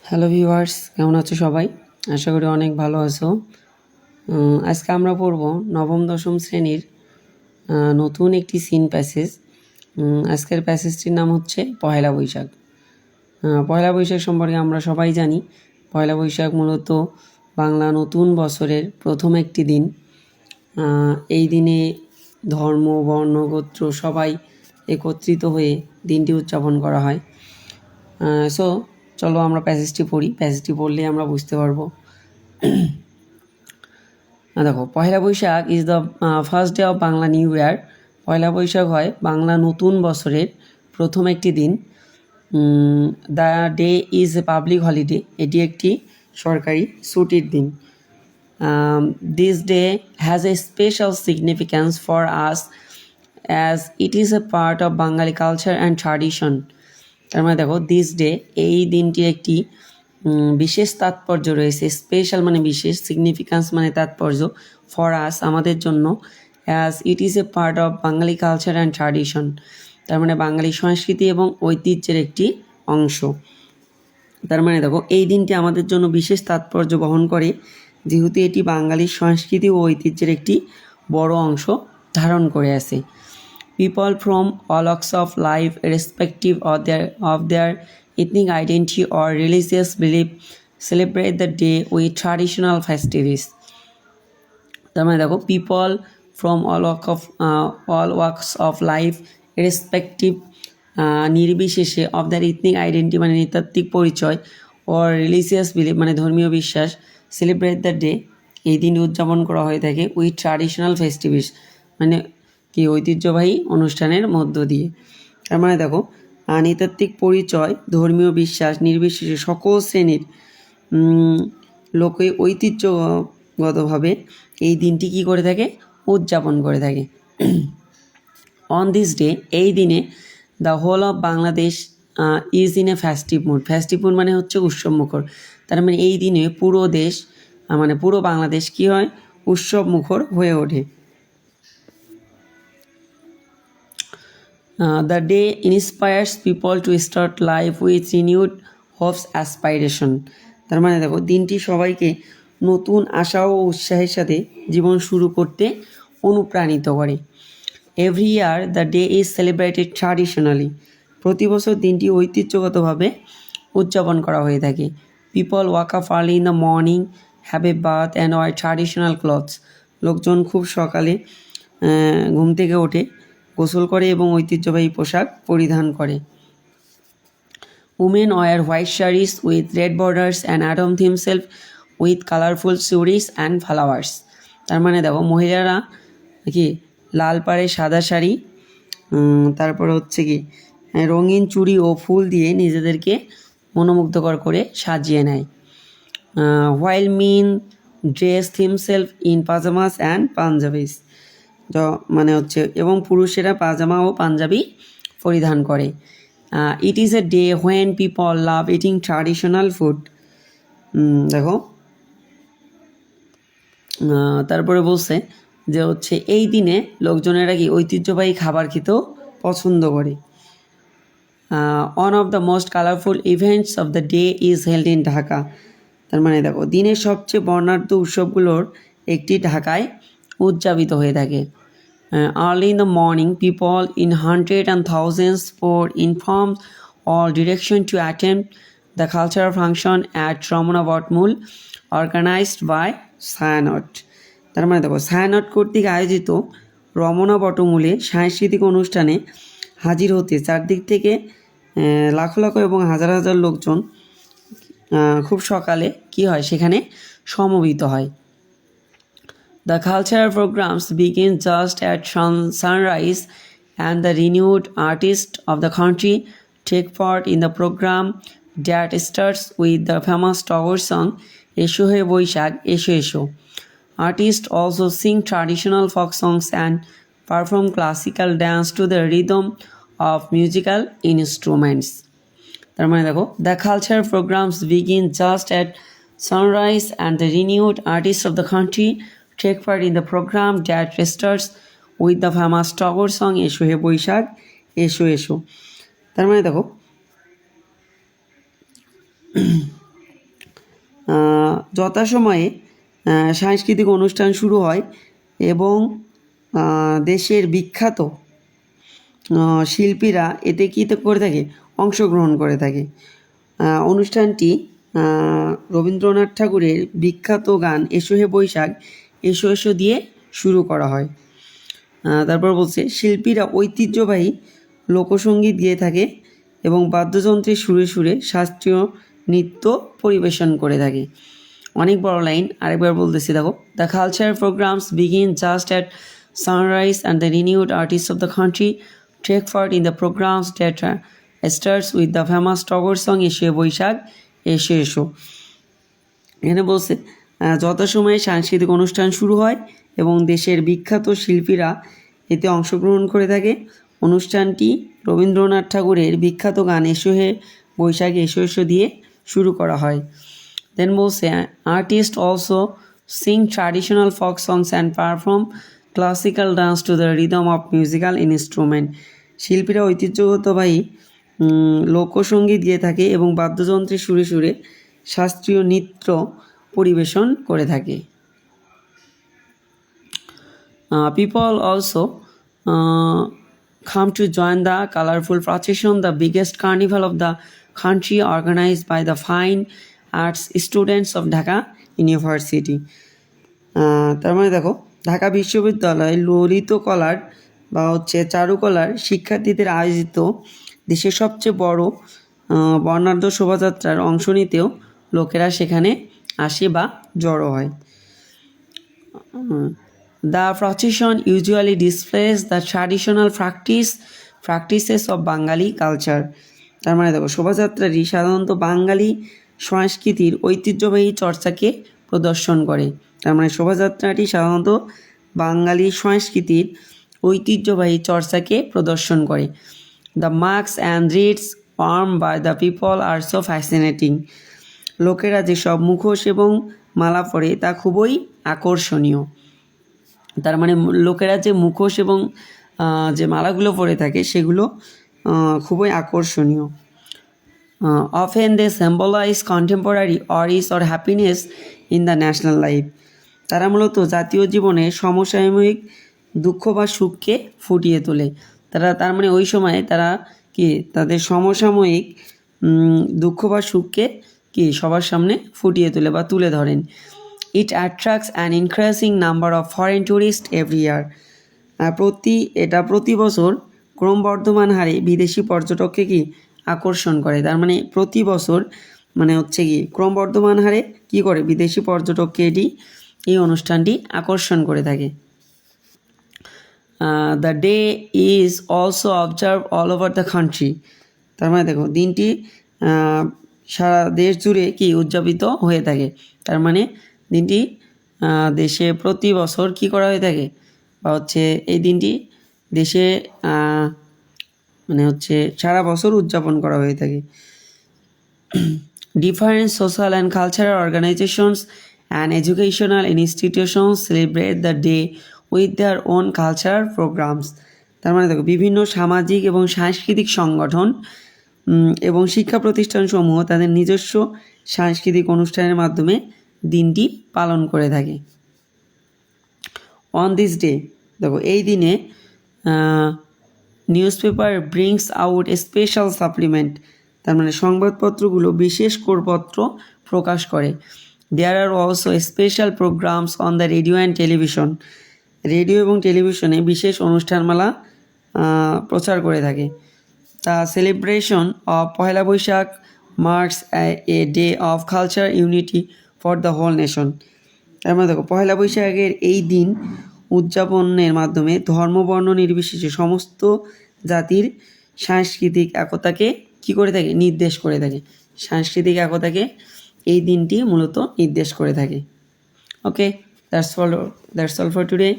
Hello viewers, কেমন আছো সবাই? আশা করি অনেক ভালো আছো। আজকে আমরা পড়ব নবম দশম শ্রেণীর নতুন একটি সিন প্যাসেজ। আজকের প্যাসেজটির নাম হচ্ছে পহেলা বৈশাখ। পয়লা বৈশাখ সম্পর্কে আমরা সবাই জানি। পয়লা বৈশাখ মূলত বাংলা নতুন বছরের প্রথম একটি দিন। এই দিনে ধর্ম, বর্ণ, গোত্র সবাই একত্রিত হয়ে দিনটি উদযাপন করা হয়। সো চলো আমরা প্যাসেজটি পড়ি। প্যাসেজটি পড়লেই আমরা বুঝতে পারবো। দেখো, Poila Baishakh is the first day of Bangla new year. Poila Baishakh হয় বাংলা নতুন বছরের প্রথম একটি দিন। The day is a public holiday, এটি একটি সরকারি ছুটির দিন। This day has a special significance for us as it is a part of Bangali culture and tradition. তার মানে দেখো, দিস ডে, এই দিনটির একটি বিশেষ তাৎপর্য রয়েছে। স্পেশাল মানে বিশেষ, সিগনিফিক্যান্স মানে তাৎপর্য, ফর আস আমাদের জন্য, as it is a part of Bangali culture and tradition, তার মানে বাঙালি সংস্কৃতি এবং ঐতিহ্যের একটি অংশ। তার মানে দেখো, এই দিনটি আমাদের জন্য বিশেষ তাৎপর্য বহন করে, যেহেতু এটি বাঙালির সংস্কৃতি ও ঐতিহ্যের একটি বড় অংশ ধারণ করে আছে। People from all walks of life, irrespective of their ethnic identity or religious belief, celebrate the day with traditional festivities. তার মানে দেখো, people from all walks of life, irrespective নির্বিশেষে, অফ দ্যার ইথনিক আইডেন্টি মানে নৃতাত্ত্বিক পরিচয়, ওর religious believe মানে ধর্মীয় বিশ্বাস, সেলিব্রেট দ্য ডে এই দিন উদযাপন করা হয়ে থাকে উইথ ট্র্যাডিশনাল ফেস্টিভিটিস মানে কি ঐতিহ্যবাহী অনুষ্ঠানের মধ্য দিয়ে। তার মানে দেখো, নৃতাত্ত্বিক পরিচয়, ধর্মীয় বিশ্বাস নির্বিশেষে সকল শ্রেণীর লোকে ঐতিহ্যগতভাবে এই দিনটি কী করে থাকে, উদযাপন করে থাকে। অন দিস ডে, এই দিনে the whole of Bangladesh is in a festive mood. Festive mood মানে হচ্ছে উৎসব মুখর। তার মানে এই দিনে পুরো দেশ মানে পুরো বাংলাদেশ কী হয়, উৎসব মুখর হয়ে ওঠে। The day inspires people to start life with renewed hopes aspiration. তার মানে দেখো, দিনটি সবাইকে নতুন আশা ও উৎসাহের সাথে জীবন শুরু করতে অনুপ্রাণিত করে। Every year the day is celebrated traditionally. প্রতি বছর দিনটি ঐতিহ্যগতভাবে উদযাপন করা হয়ে থাকে। People wake up early in the morning, have a bath and wear traditional clothes. লোকজন খুব সকালে ঘুম থেকে ওঠে, গোসল করে এবং ঐতিহ্যবাহী পোশাক পরিধান করে। Women wear white saris with red borders and adorn himself with colourful churis and flowers. তার মানে দেখো, মহিলারা কি লাল পাড়ে সাদা শাড়ি, তারপরে হচ্ছে কি রঙিন চুড়ি ও ফুল দিয়ে নিজেদেরকে মনোমুগ্ধকর করে সাজিয়ে নেয়। While men dress himself in pyjamas and panjabis, মানে হচ্ছে এবং পুরুষেরা পাজামা ও পাঞ্জাবি পরিধান করে। It is a day when people love eating traditional food. দেখো, তারপরে বলছে যে হচ্ছে এই দিনে লোকজনেরা কি ঐতিহ্যবাহী খাবার খেতেও পছন্দ করে। One of the most colourful events of the day is held in Dhaka. তার মানে দেখো, দিনের সবচেয়ে বর্ণাঢ্য উৎসবগুলোর একটি ঢাকায় উদযাপিত হয়ে থাকে। Early in the morning, people in hundreds and thousands poured in from all directions to attend the cultural function at Ramona Botmul, organized by Sayanot. তার মানে দেখো, সায়ানট কর্তৃক আয়োজিত রমনা বটমূলে সাংস্কৃতিক অনুষ্ঠানে হাজির হতে চারদিক থেকে লাখো লাখো এবং হাজার হাজার লোকজন খুব সকালে কি হয়, সেখানে সমবেত হয়। The cultural programs begin just at sunrise, and the renowned artists of the country take part in the program that starts with the famous Tagore song, Esho He Boishak, Esho Esho. Artists also sing traditional folk songs and perform classical dance to the rhythm of musical instruments. তার মানে দেখো, the cultural programs begin just at sunrise, and the renowned artists of the country take part in the program that starts with the famous Tagore song Esho He Boishak, Esho Esho. তার মানে দেখো, যথাসময়ে সাংস্কৃতিক অনুষ্ঠান শুরু হয় এবং দেশের বিখ্যাত শিল্পীরা এতে কী করে থাকে, অংশগ্রহণ করে থাকে। অনুষ্ঠানটি রবীন্দ্রনাথ ঠাকুরের বিখ্যাত গান এসো হে বৈশাখ এসো এসো দিয়ে শুরু করা হয়। তারপর বলছে শিল্পীরা ঐতিহ্যবাহী লোকসঙ্গীত গেয়ে থাকে এবং বাদ্যযন্ত্রের সুরে সুরে শাস্ত্রীয় নৃত্য পরিবেশন করে থাকে। অনেক বড় লাইন, আরেকবার বলতেছি দেখো। The culture programs begin just at sunrise and the renewed artist of the country take part in the programs that starts with the famous Tagore song এসো বৈশাখ এসো এসো। এখানে বলছে যথাসময়ে সাংস্কৃতিক অনুষ্ঠান শুরু হয় এবং দেশের বিখ্যাত শিল্পীরা এতে অংশগ্রহণ করে থাকে। অনুষ্ঠানটি রবীন্দ্রনাথ ঠাকুরের বিখ্যাত গান এসো হে বৈশাখ এসো এসো দিয়ে শুরু করা হয়। দেন বলছে artist also Singh traditional folk songs and perform classical dance to the rhythm of musical instrument. শিল্পীরা ঐতিহ্যগতবাহী লোকসঙ্গীত গেয়ে থাকে এবং বাদ্যযন্ত্রের সুরে সুরে শাস্ত্রীয় নৃত্য পরিবেশন করে থাকে। People also come to join the colorful procession, the biggest carnival of the country, organized by the fine arts students of Dhaka University. তার মানে দেখো, ঢাকা বিশ্ববিদ্যালয় ললিত কলার বা চারুকলার শিক্ষার্থীদের আয়োজিত দেশের সবচেয়ে বড় বর্ণাঢ্য শোভাযাত্রার অংশ নিতেও লোকেরা সেখানে আসে বা জড়ো হয়। The procession usually displays the traditional practices of Bengali culture. তার মানে দেখো, শোভাযাত্রাটি সাধারণত বাঙালি সংস্কৃতির ঐতিহ্যবাহী চর্চাকে প্রদর্শন করে। তার মানে শোভাযাত্রাটি সাধারণত বাঙালি সংস্কৃতির ঐতিহ্যবাহী চর্চাকে প্রদর্শন করে। The marks and wreaths worn by the people are so fascinating. লোকেরা যেসব মুখোশ এবং মালা পরে তা খুবই আকর্ষণীয়। তার মানে লোকেরা যে মুখোশ এবং যে মালাগুলো পরে থাকে সেগুলো খুবই আকর্ষণীয়। Often they symbolize contemporary auras or happiness in the national life. তারা মূলত জাতীয় জীবনে সমসাময়িক দুঃখ বা সুখকে ফুটিয়ে তোলে। তার মানে ওই সময় তারা কি তাদের সমসাময়িক দুঃখ বা সুখকে কি সবার সামনে ফুটিয়ে তোলে বা তুলে ধরেন। It attracts an increasing number of foreign tourists every year. প্রতি বছর ক্রমবর্ধমান হারে বিদেশি পর্যটককে কি আকর্ষণ করে। তার মানে প্রতি বছর মানে হচ্ছে কি ক্রমবর্ধমান হারে কি করে বিদেশি পর্যটককে এই অনুষ্ঠানটি আকর্ষণ করে থাকে। The day is also observe all over the country. তার মানে দেখো, দিনটি সারা দেশ জুড়ে কি উদযাপিত হয়ে থাকে। তার মানে দিনটি দেশে প্রতি বছর কি করা হয়ে থাকে বা এই দিনটি দেশে মানে সারা বছর উদযাপন করা হয়ে থাকে। Different social and cultural organizations and educational institutions celebrate the day with their own cultural programs. তার মানে দেখো, বিভিন্ন সামাজিক এবং সাংস্কৃতিক সংগঠন এবং শিক্ষা প্রতিষ্ঠানসমূহ তাদের নিজস্ব সাংস্কৃতিক অনুষ্ঠানের মাধ্যমে দিনটি পালন করে থাকে। অন দিস ডে দেখো, এই দিনে newspaper brings out a special supplement. তার মানে সংবাদপত্রগুলো বিশেষ করপত্র প্রকাশ করে। There are also special programmes on the radio and television. Radio এবং টেলিভিশনে বিশেষ অনুষ্ঠানমালা প্রচার করে থাকে। The celebration of Poila Baishakh marks a day of culture unity for the whole nation. তার মানে দেখো, পয়লা বৈশাখের এই দিন উদযাপনের মাধ্যমে ধর্মবর্ণ নির্বিশেষে সমস্ত জাতির সাংস্কৃতিক একতাকে কী করে থাকে, নির্দেশ করে থাকে। সাংস্কৃতিক একতাকে এই দিনটি মূলত নির্দেশ করে থাকে। ওকে, দ্যাটস অল ফর টুডে।